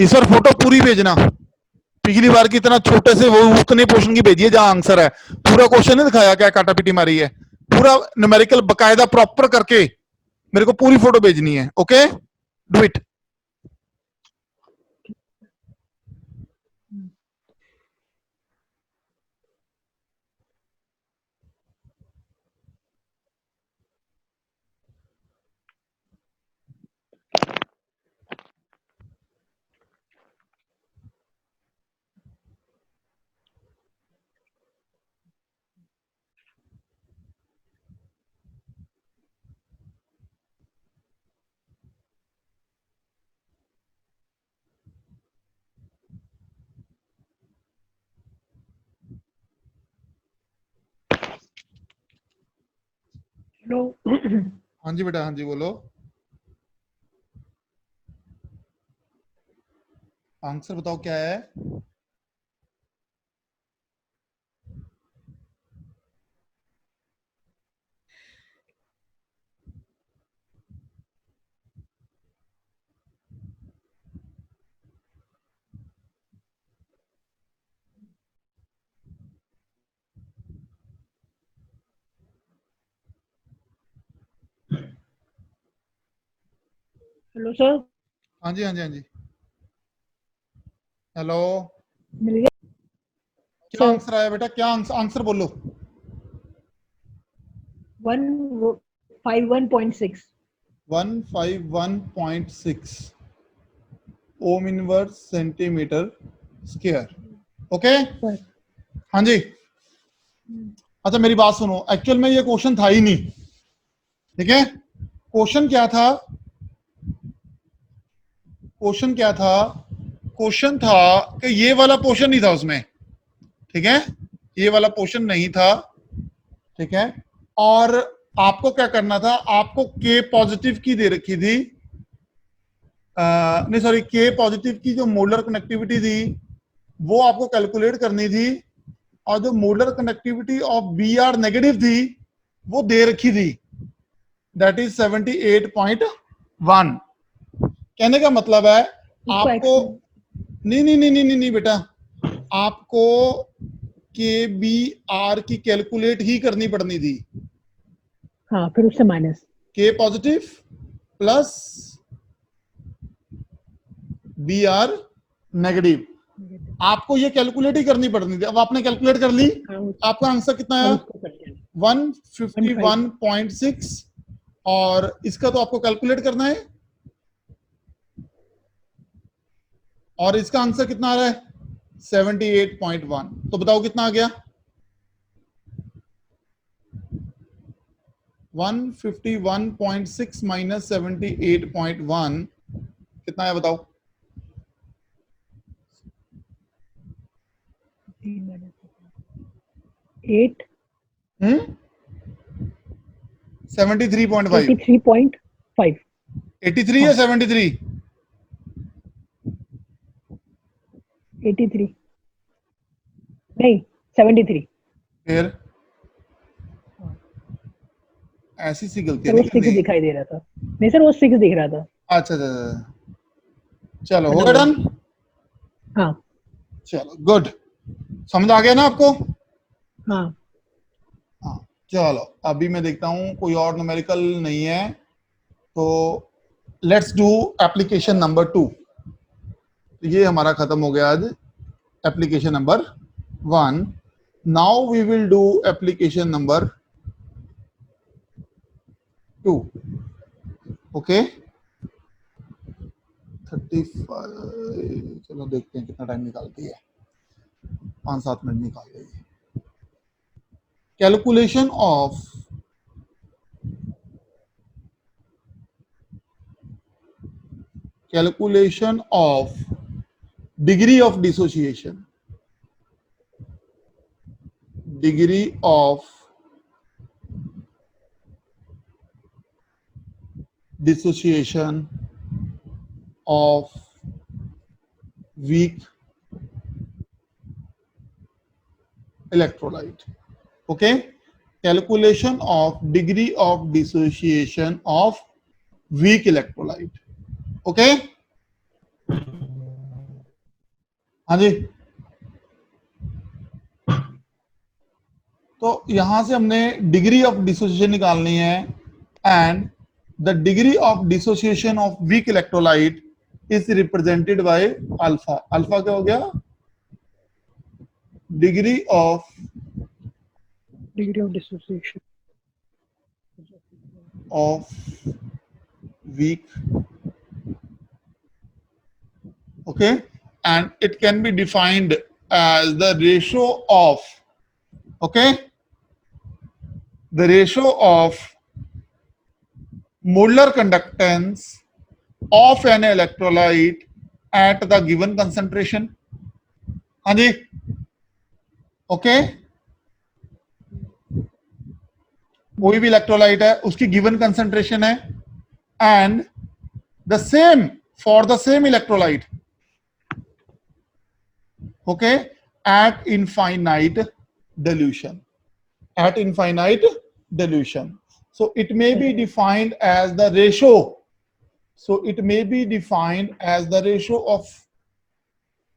इस पर फोटो पूरी भेजना, पिछली बार की इतना छोटे से वो उतने पोर्शन की भेजिए जहां आंसर है। पूरा क्वेश्चन नहीं दिखाया, क्या काटापीटी मारी है, पूरा न्यूमेरिकल बकायदा प्रॉपर करके मेरे को पूरी फोटो भेजनी है, ओके। Do it. Hello. हाँ जी बेटा, हाँ जी बोलो। आंसर बताओ क्या है। Hello, sir. हाँ जी, हाँ जी, हाँ जी, हेलो। मिल गया क्या सर? आंसर आया बेटा, क्या आंसर बोलो। 151.6. 151.6 ओम inverse centimetre square, okay. Sir. हाँ जी। अच्छा मेरी बात सुनो, एक्चुअल में ये क्वेश्चन था ही नहीं, ठीक है। क्वेश्चन क्या था, क्वेश्चन था कि ये वाला पोर्शन नहीं था उसमें, ठीक है, ये वाला पोर्शन नहीं था, ठीक है। और आपको क्या करना था, आपको के पॉजिटिव की दे रखी थी, नहीं सॉरी, के पॉजिटिव की जो मोलर कनेक्टिविटी थी वो आपको कैलकुलेट करनी थी, और जो molar connectivity of BR negative थी वो दे रखी थी, दैट इज 78.1। कहने का मतलब है आपको, नहीं नहीं नहीं नहीं नहीं, नहीं बेटा, आपको KBR की कैलकुलेट ही करनी पड़नी थी। हाँ, फिर उससे माइनस के पॉजिटिव प्लस BR नेगेटिव, आपको ये कैलकुलेट ही करनी पड़नी थी। अब आपने कैलकुलेट कर ली, हाँ, आपका आंसर कितना अब आया, उसको कर लेना। 151.6 और इसका तो आपको कैलकुलेट करना है और इसका आंसर कितना आ रहा है 78.1। तो बताओ कितना आ गया 151.6 माइनस 78.1 कितना है बताओ 8 73.5 83.5 83 या 73 83 नहीं 73 फिर ऐसी सी गलती सर वो नहीं 6 करनी। दिखाई दे रहा था नहीं सर वो 6 दिख रहा था अच्छा अच्छा अच्छा। चलो हो गया मतलब डन। हाँ चलो गुड समझ आ गया ना आपको। हाँ हाँ चलो अभी मैं देखता हूं कोई और न्यूमेरिकल नहीं है तो लेट्स डू एप्लीकेशन नंबर 2। ये हमारा खत्म हो गया आज application number 1। Now we will do application number 2। Okay 35 चलो देखते हैं कितना टाइम निकालती है 5-7 मिनट निकाल देगी। Calculation of degree of dissociation of weak electrolyte. Okay, calculation of degree of dissociation of weak electrolyte. Okay, हाँ जी। तो यहां से हमने डिग्री ऑफ डिसोसिएशन निकालनी है and the degree of dissociation of weak electrolyte is represented by alpha. Alpha क्या हो गया degree of degree of dissociation weak, okay, and it can be defined as the ratio of, okay, the ratio of molar conductance of an electrolyte at the given concentration. हाँ जी okay कोई भी electrolyte है उसकी given concentration है and the same for the same electrolyte okay at infinite dilution so it may be defined as the ratio of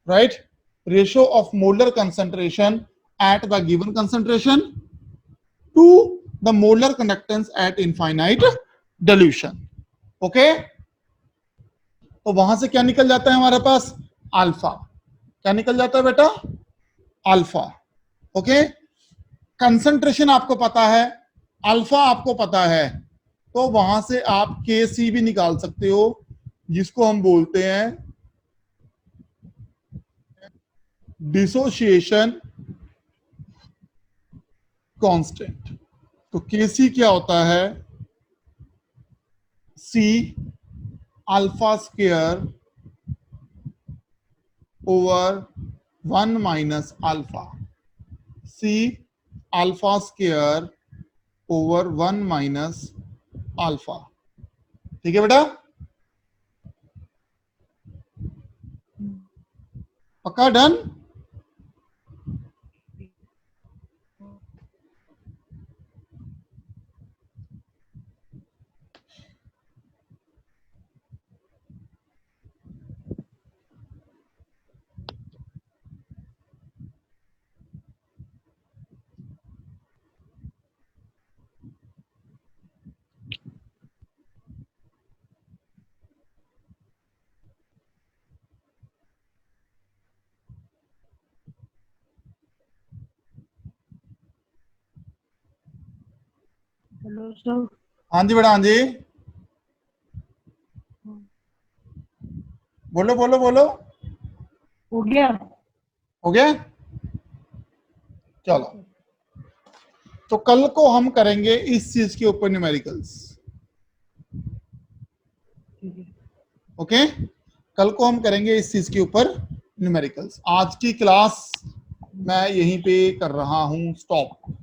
right ratio of molar concentration at the given concentration to the molar conductance at infinite dilution okay तो वहां से क्या निकल जाता है हमारे पास alpha क्या निकल जाता है बेटा अल्फा ओके कंसंट्रेशन आपको पता है अल्फा आपको पता है तो वहां से आप के सी भी निकाल सकते हो जिसको हम बोलते हैं डिसोसिएशन कांस्टेंट। तो के सी क्या होता है C alpha square over 1 minus alpha C alpha square over 1 minus alpha ठीक है बेटा पक्का डन हेलो सर। हाँ जी बेटा, हाँ जी, बोलो बोलो बोलो। हो गया। हो गया? चलो, तो कल को हम करेंगे इस चीज के ऊपर न्यूमेरिकल्स। ठीक है। ओके, कल को हम करेंगे इस चीज के ऊपर न्यूमेरिकल्स। आज की क्लास मैं यहीं पे कर रहा हूं स्टॉप।